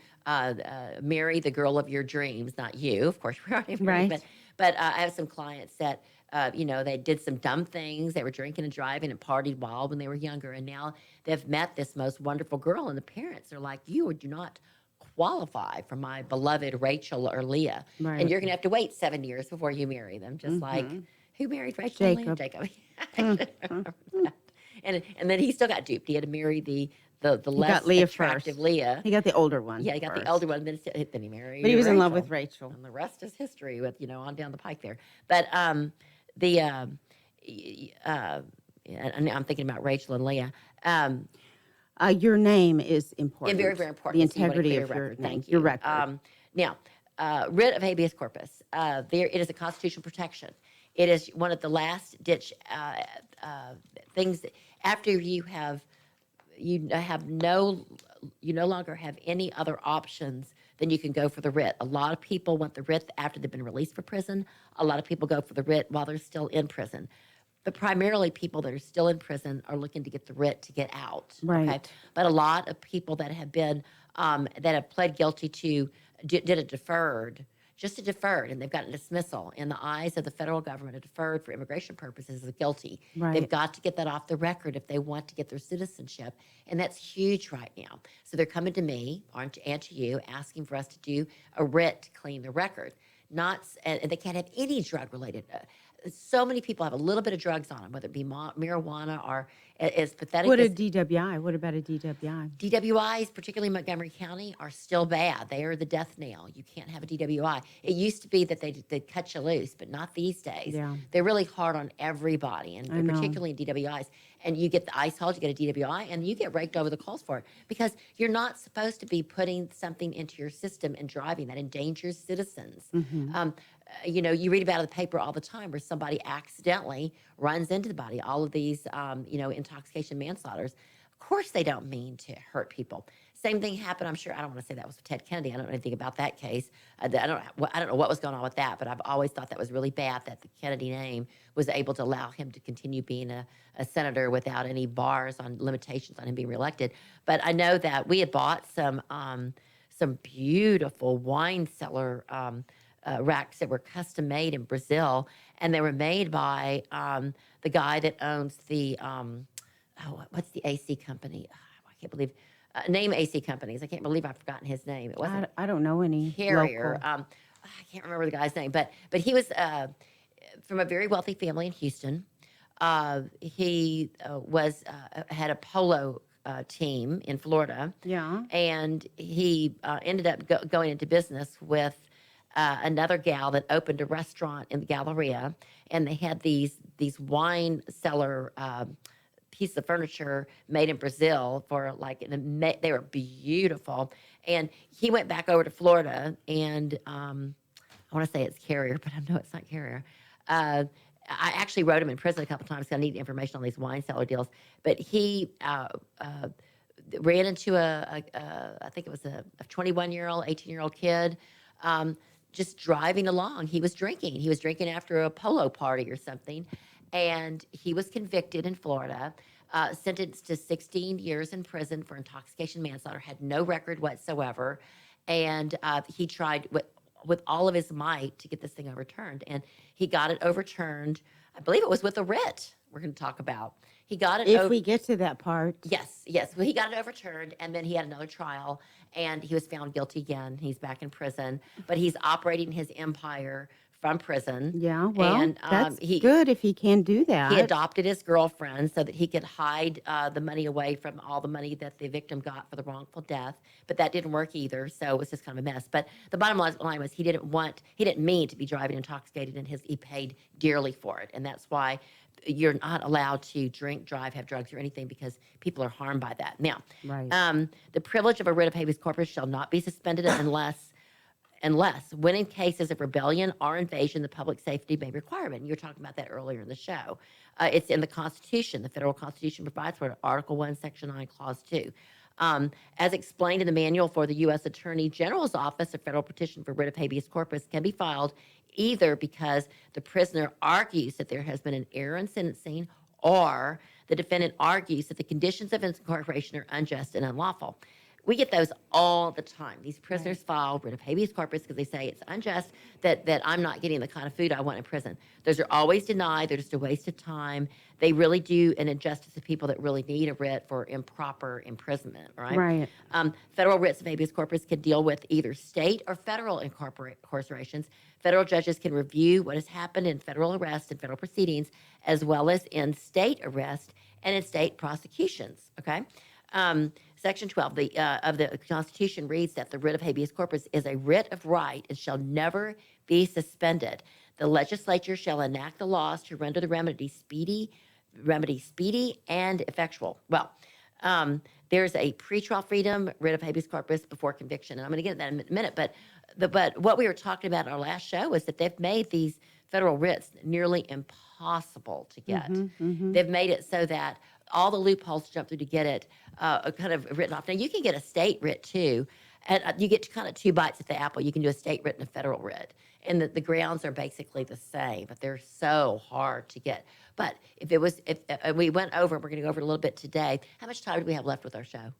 marry the girl of your dreams, not you, of course, we're already married, Right. but I have some clients that, they did some dumb things. They were drinking and driving and partied wild when they were younger, and now they've met this most wonderful girl, and the parents are like, you do not qualify for my beloved Rachel or Leah. Right. And you're going to have to wait 7 years before you marry them, just like who married Rachel and Leah? Jacob. And then he still got duped. He had to marry the less got Leah attractive first. Leah. He got the older one. Yeah, he got first. the elder one, then he married. But he was in love Rachel. with Rachel. And the rest is history with, on down the pike there. But and I'm thinking about Rachel and Leah. Your name is important. And very, very important. The integrity of your record. Now, writ of habeas corpus. It is a constitutional protection. It is one of the last ditch things that after you no longer have any other options, then you can go for the writ. A lot of people want the writ after they've been released from prison. A lot of people go for the writ while they're still in prison. But primarily people that are still in prison are looking to get the writ to get out. Right. Okay? But a lot of people that have been, that have pled guilty to, did a deferred, just a deferred, and they've gotten dismissal. In the eyes of the federal government, a deferred for immigration purposes is guilty. Right. They've got to get that off the record if they want to get their citizenship, and that's huge right now. So they're coming to me and to you, asking for us to do a writ to clean the record. And they can't have any drug-related. So many people have a little bit of drugs on them, whether it be marijuana or as pathetic What as a DWI? What about a DWI? DWIs, particularly in Montgomery County, are still bad. They are the death knell. You can't have a DWI. It used to be that they'd cut you loose, but not these days. Yeah. They're really hard on everybody, and I know. particularly in DWIs. And you get the ice hold, you get a DWI, and you get raked over the coals for it because you're not supposed to be putting something into your system and driving that endangers citizens. You read about it in the paper all the time where somebody accidentally runs into the body. All of these, intoxication manslaughters. Of course, they don't mean to hurt people. Same thing happened. I'm sure. I don't want to say that was with Ted Kennedy. I don't know anything about that case. I don't know what was going on with that. But I've always thought that was really bad that the Kennedy name was able to allow him to continue being a senator without any bars on limitations on him being reelected. But I know that we had bought some beautiful wine cellar racks that were custom made in Brazil, and they were made by the guy that owns the what's the AC company? I can't believe name AC companies. I can't believe I've forgotten his name. It wasn't I don't know any Carrier. local. I can't remember the guy's name, but he was from a very wealthy family in Houston. He had a polo team in Florida. Yeah. And he ended up going into business with another gal that opened a restaurant in the Galleria, and they had these wine cellar piece of furniture made in Brazil for like they were beautiful. And he went back over to Florida, and I want to say it's Carrier, but I know it's not Carrier. I actually wrote him in prison a couple times because I need information on these wine cellar deals. But he ran into I think it was a 21-year-old, 18-year-old kid, just driving along. He was drinking. He was drinking after a polo party or something, and he was convicted in Florida, sentenced to 16 years in prison for intoxication manslaughter, had no record whatsoever, and he tried with all of his might to get this thing overturned, and he got it overturned. I believe it was with a writ we're going to talk about. He got it If we get to that part. Yes. Well, he got it overturned, and then he had another trial, and he was found guilty again. He's back in prison, but he's operating his empire from prison. Yeah, well, and, that's good if he can do that. He adopted his girlfriend so that he could hide the money away from all the money that the victim got for the wrongful death, but that didn't work either, so it was just kind of a mess. But the bottom line was he didn't mean to be driving intoxicated, and he paid dearly for it, and that's why you're not allowed to drink, drive, have drugs, or anything because people are harmed by that. Now, the privilege of a writ of habeas corpus shall not be suspended unless, when in cases of rebellion or invasion, the public safety may require it. And you were talking about that earlier in the show. It's in the Constitution. The federal Constitution provides for it, Article 1, Section 9, Clause 2. As explained in the manual for the U.S. Attorney General's Office, a federal petition for writ of habeas corpus can be filed either because the prisoner argues that there has been an error in sentencing, or the defendant argues that the conditions of incarceration are unjust and unlawful. We get those all the time. These prisoners file writ of habeas corpus because they say it's unjust that I'm not getting the kind of food I want in prison. Those are always denied. They're just a waste of time. They really do an injustice to people that really need a writ for improper imprisonment, right? Right. Federal writs of habeas corpus can deal with either state or federal incarcerations. Federal judges can review what has happened in federal arrest and federal proceedings, as well as in state arrest and in state prosecutions, okay? Section 12 of the Constitution reads that the writ of habeas corpus is a writ of right and shall never be suspended. The legislature shall enact the laws to render the remedy speedy and effectual. Well, there's a pretrial freedom writ of habeas corpus before conviction, and I'm going to get into that in a minute. But what we were talking about in our last show is that they've made these federal writs nearly impossible to get. They've made it so that all the loopholes to jump through to get it kind of written off. Now, you can get a state writ too, and you get kind of two bites at the apple. You can do a state writ and a federal writ, and the grounds are basically the same, but they're so hard to get. But if we went over, we're going to go over it a little bit today. How much time do we have left with our show?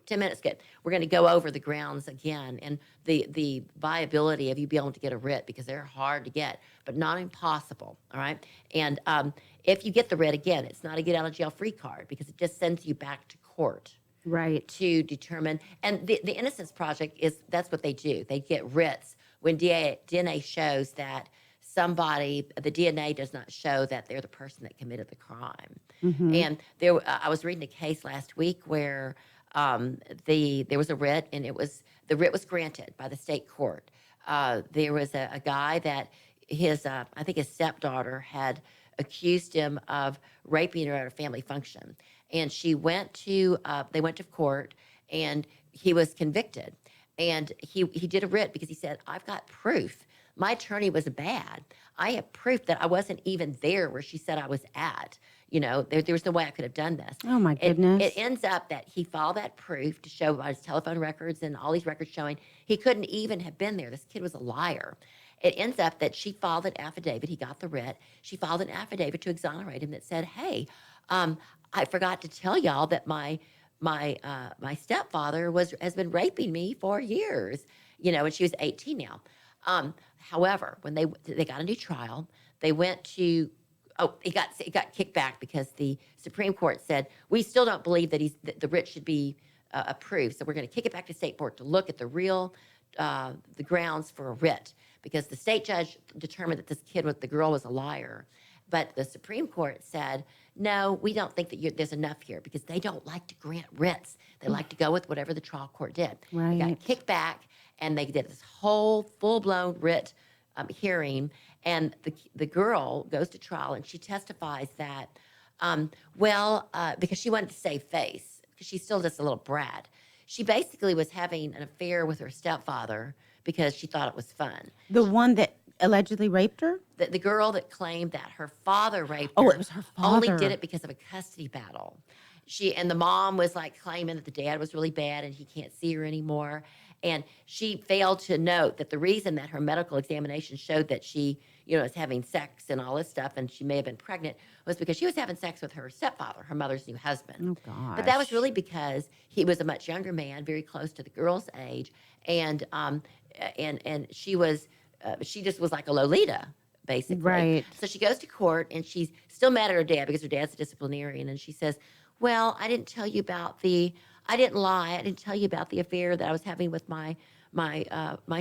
10 minutes, good. We're going to go over the grounds again and the viability of you being able to get a writ, because they're hard to get, but not impossible, all right? And if you get the writ, again, it's not a get out of jail free card, because it just sends you back to court. Right. To determine, and the Innocence Project that's what they do. They get writs when DNA shows that the DNA does not show that they're the person that committed the crime. And I was reading a case last week where there was a writ, and the writ was granted by the state court. There was a guy that I think his stepdaughter had accused him of raping her at a family function, and they went to court, and he was convicted. And he did a writ because he said, I've got proof. My attorney was bad. I have proof that I wasn't even there where she said I was at. There was no way I could have done this. Oh, my goodness. It ends up that he filed that proof to show by his telephone records and all these records showing he couldn't even have been there. This kid was a liar. It ends up that she filed an affidavit. He got the writ. She filed an affidavit to exonerate him that said, hey, I forgot to tell y'all that my stepfather has been raping me for years, and she was 18 now. However, when they got a new trial, they went to, it got kicked back because the Supreme Court said, we still don't believe that the writ should be approved. So we're going to kick it back to state court to look at the grounds for a writ. because the state judge determined that this the girl was a liar. But the Supreme Court said, no, we don't think that there's enough here, because they don't like to grant writs. They like to go with whatever the trial court did. They got kicked back, and they did this whole full-blown writ hearing. And the girl goes to trial, and she testifies that, because she wanted to save face, because she's still just a little brat. She basically was having an affair with her stepfather because she thought it was fun. The one that allegedly raped her? The girl that claimed that her father raped her. Oh, it was her father. Only did it because of a custody battle. And the mom was like claiming that the dad was really bad and he can't see her anymore. And she failed to note that the reason that her medical examination showed that she, was having sex and all this stuff, and she may have been pregnant, was because she was having sex with her stepfather, her mother's new husband. Oh, gosh. But that was really because he was a much younger man, very close to the girl's age, and she was, she just was like a Lolita, basically. Right. So she goes to court, and she's still mad at her dad because her dad's a disciplinarian, and she says, well, I didn't tell you about I didn't lie. I didn't tell you about the affair that I was having with my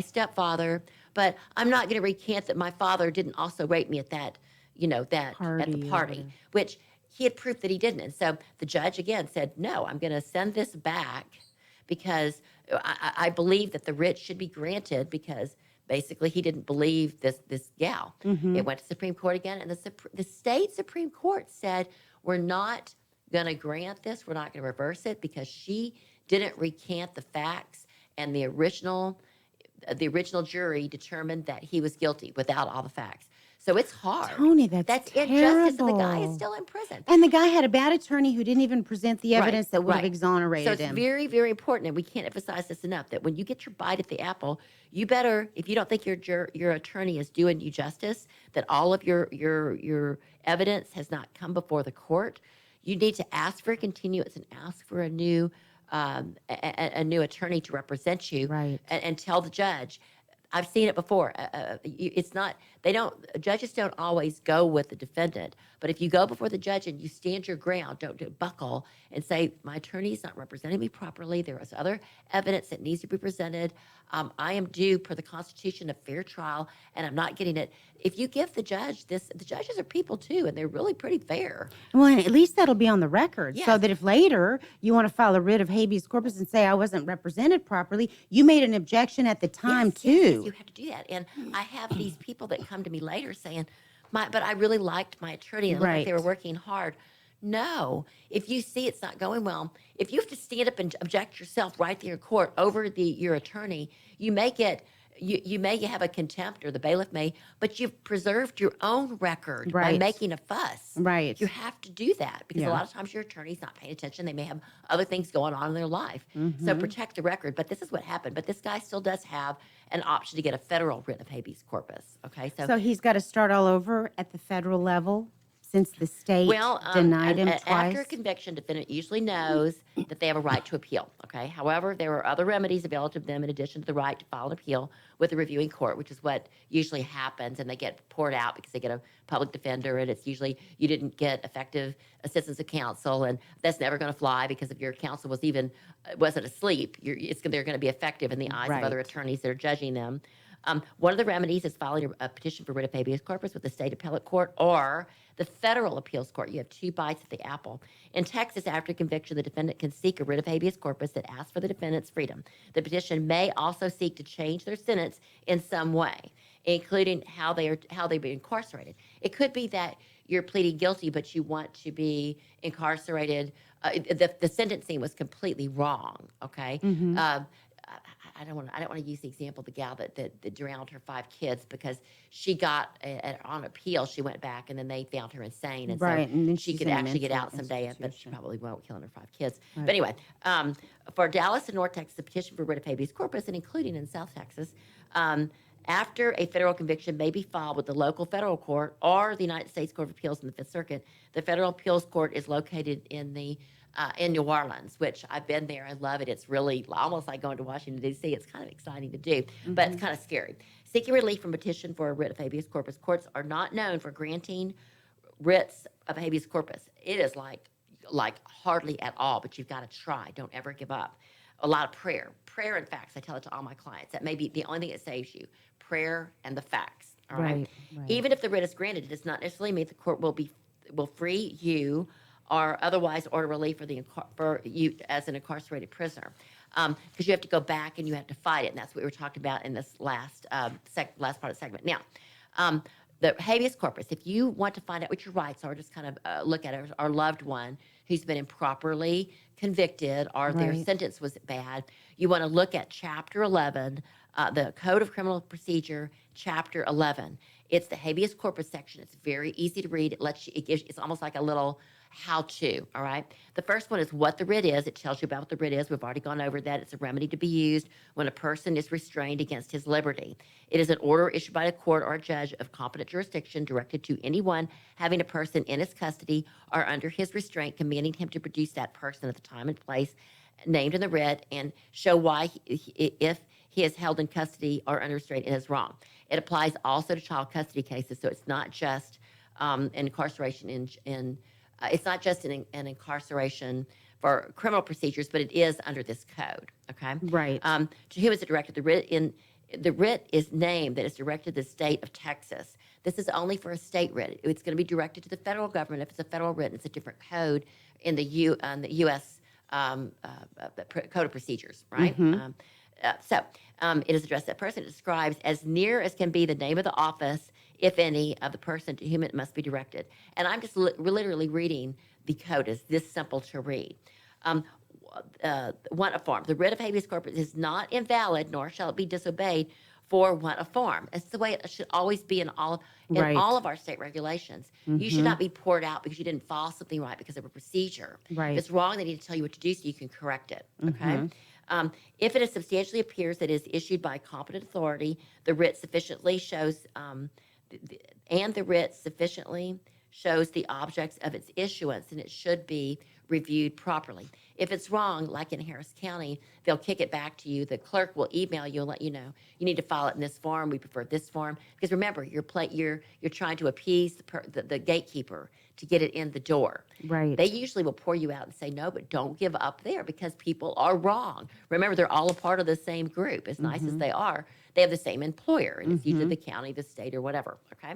stepfather, but I'm not going to recant that my father didn't also rape me at that, at the party, which he had proof that he didn't. And so the judge again said, no, I'm going to send this back because I believe that the writ should be granted because basically he didn't believe this gal. Mm-hmm. It went to the Supreme Court again, and the state Supreme Court said, we're not going to grant this. We're not going to reverse it because she didn't recant the facts, and the original jury determined that he was guilty without all the facts. So it's hard. Toni, that's injustice, and the guy is still in prison. And the guy had a bad attorney who didn't even present the evidence that would have exonerated him. So it's very, very important, and we can't emphasize this enough, that when you get your bite at the apple, you better, if you don't think your attorney is doing you justice, that all of your evidence has not come before the court, you need to ask for a continuance and ask for a new attorney to represent you, and tell the judge. I've seen it before. Judges don't always go with the defendant, but if you go before the judge and you stand your ground, don't buckle and say, my attorney's not representing me properly. There is other evidence that needs to be presented. I am due per the Constitution a fair trial, and I'm not getting it. If you give the judge this, the judges are people too, and they're really pretty fair. Well, and at least that'll be on the record, Yes. so that if later you want to file a writ of habeas corpus and say I wasn't represented properly, you made an objection at the time too. Yes, you have to do that. And I have these people that come to me later saying, but I really liked my attorney, and it looked like they were working hard. No, if you see it's not going well, if you have to stand up and object yourself right there in court over your attorney, you may get, you may have a contempt, or the bailiff may, but you've preserved your own record by making a fuss. Right. You have to do that because a lot of times your attorney's not paying attention. They may have other things going on in their life. Mm-hmm. So protect the record. But this is what happened. But this guy still does have an option to get a federal writ of habeas corpus. Okay. So he's got to start all over at the federal level, since the state denied him twice? After a conviction, defendant usually knows that they have a right to appeal, okay? However, there are other remedies available to them in addition to the right to file an appeal with the reviewing court, which is what usually happens, and they get poured out because they get a public defender, and it's usually you didn't get effective assistance of counsel, and that's never going to fly because if your counsel wasn't asleep, they're going to be effective in the eyes of other attorneys that are judging them. One of the remedies is filing a petition for writ of habeas corpus with the state appellate court or the federal appeals court. You have two bites at the apple. In Texas, after conviction, the defendant can seek a writ of habeas corpus that asks for the defendant's freedom. The petition may also seek to change their sentence in some way, including how they've been incarcerated. It could be that you're pleading guilty, but you want to be incarcerated. The sentencing was completely wrong. Okay. Mm-hmm. I don't want to use the example of the gal that drowned her 5 kids because she got on appeal. She went back and then they found her insane, and so and then she she's could in a actually get mental out someday. But she institution. probably won't, killing her 5 kids. But anyway, for Dallas and North Texas, the petition for writ of habeas corpus, and including in South Texas, after a federal conviction may be filed with the local federal court or the United States Court of Appeals in the Fifth Circuit, the federal appeals court is located in New Orleans, which I've been there. I love it. It's really almost like going to Washington, D.C. It's kind of exciting to do, but it's kind of scary. Seeking relief from petition for a writ of habeas corpus, courts are not known for granting writs of habeas corpus. It is like hardly at all, but you've got to try. Don't ever give up. A lot of prayer prayer and facts. I tell it to all my clients. That may be the only thing that saves you: prayer and the facts. All right. Right. Even if the writ is granted, it does not necessarily mean the court will free you or otherwise order relief for you as an incarcerated prisoner, because you have to go back and you have to fight it, and that's what we were talking about in this last part of the segment. Now, the habeas corpus, if you want to find out what your rights are, just kind of look at it, our loved one who's been improperly convicted or their sentence was bad, you want to look at Chapter 11, the Code of Criminal Procedure, Chapter 11. It's the habeas corpus section. It's very easy to read. It's almost like a little how-to, all right? The first one is what the writ is. It tells you about what the writ is. We've already gone over that. It's a remedy to be used when a person is restrained against his liberty. It is an order issued by a court or a judge of competent jurisdiction directed to anyone having a person in his custody or under his restraint, commanding him to produce that person at the time and place named in the writ and show why, if he is held in custody or under restraint, it is wrong. It applies also to child custody cases, so it's not just incarceration it's not just an incarceration for criminal procedures, but it is under this code. Okay. Right. To whom is it directed? The writ is named that it's directed to the state of Texas. This is only for a state writ. It's going to be directed to the federal government. If it's a federal writ, it's a different code in the U.S. Code of Procedures, right? It is addressed to that person. It describes as near as can be the name of the office, if any, of the person to whom it must be directed. And I'm just literally reading the code. It's this simple to read. Want a form. The writ of habeas corpus is not invalid, nor shall it be disobeyed for want of form. It's the way it should always be in all of our state regulations. You should not be poured out because you didn't file something right because of a procedure. Right. If it's wrong, they need to tell you what to do so you can correct it. Okay. If it is substantially appears that it is issued by competent authority, the writ sufficiently shows the objects of its issuance, and it should be reviewed properly. If it's wrong, like in Harris County, they'll kick it back to you. The clerk will email you and let you know you need to file it in this form. We prefer this form because remember, you're trying to appease the gatekeeper to get it in the door. Right. They usually will pour you out and say no, but don't give up there because people are wrong. Remember, they're all a part of the same group. As nice as they are, they have the same employer, and it's usually the county, the state, or whatever. Okay.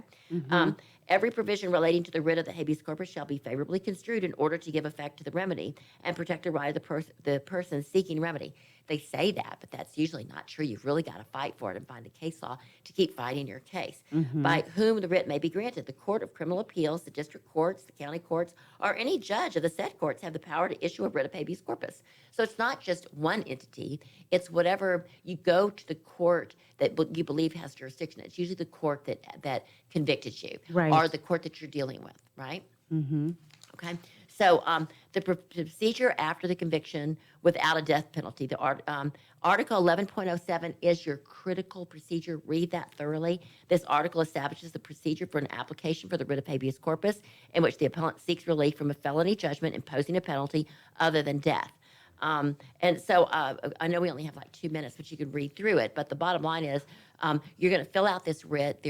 Every provision relating to the writ of the habeas corpus shall be favorably construed in order to give effect to the remedy and protect the right of the person seeking remedy. They say that, but that's usually not true. You've really got to fight for it and find the case law to keep fighting your case. By whom the writ may be granted. The Court of Criminal Appeals, the district courts, the county courts, or any judge of the said courts have the power to issue a writ of habeas corpus. So it's not just one entity. It's whatever you go to the court that you believe has jurisdiction. It's usually the court that convicted you or the court that you're dealing with, right? Okay. So the procedure after the conviction without a death penalty, the Article 11.07 is your critical procedure. Read that thoroughly. This article establishes the procedure for an application for the writ of habeas corpus in which the appellant seeks relief from a felony judgment imposing a penalty other than death. And so I know we only have like 2 minutes, but you can read through it. But the bottom line is you're going to fill out this writ.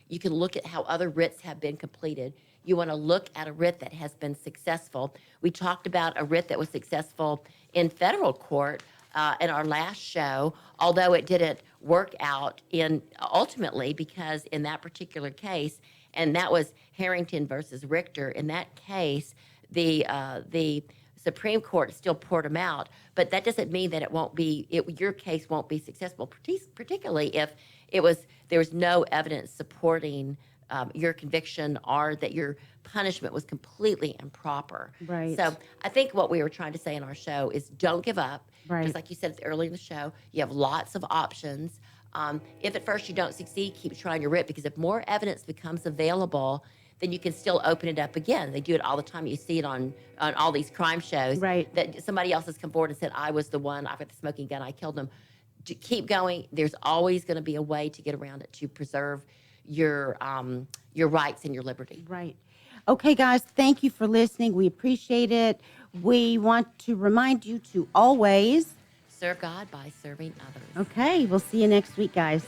You can look at how other writs have been completed. You want to look at a writ that has been successful. We talked about a writ that was successful in federal court in our last show, although it didn't work out ultimately because in that particular case, and that was Harrington versus Richter, in that case, the Supreme Court still poured them out, but that doesn't mean that your case won't be successful, particularly if there was no evidence supporting your conviction or that your punishment was completely improper. Right. So I think what we were trying to say in our show is don't give up. Right. Just like you said earlier in the show, you have lots of options. If at first you don't succeed, keep trying your writ, because if more evidence becomes available, then you can still open it up again. They do it all the time. You see it on all these crime shows. Right. That somebody else has come forward and said, I was the one, I've got the smoking gun, I killed them. To keep going, there's always going to be a way to get around it to preserve your rights and your liberty. Right. Okay, guys, thank you for listening. We appreciate it. We want to remind you to always serve God by serving others. Okay, we'll see you next week, guys.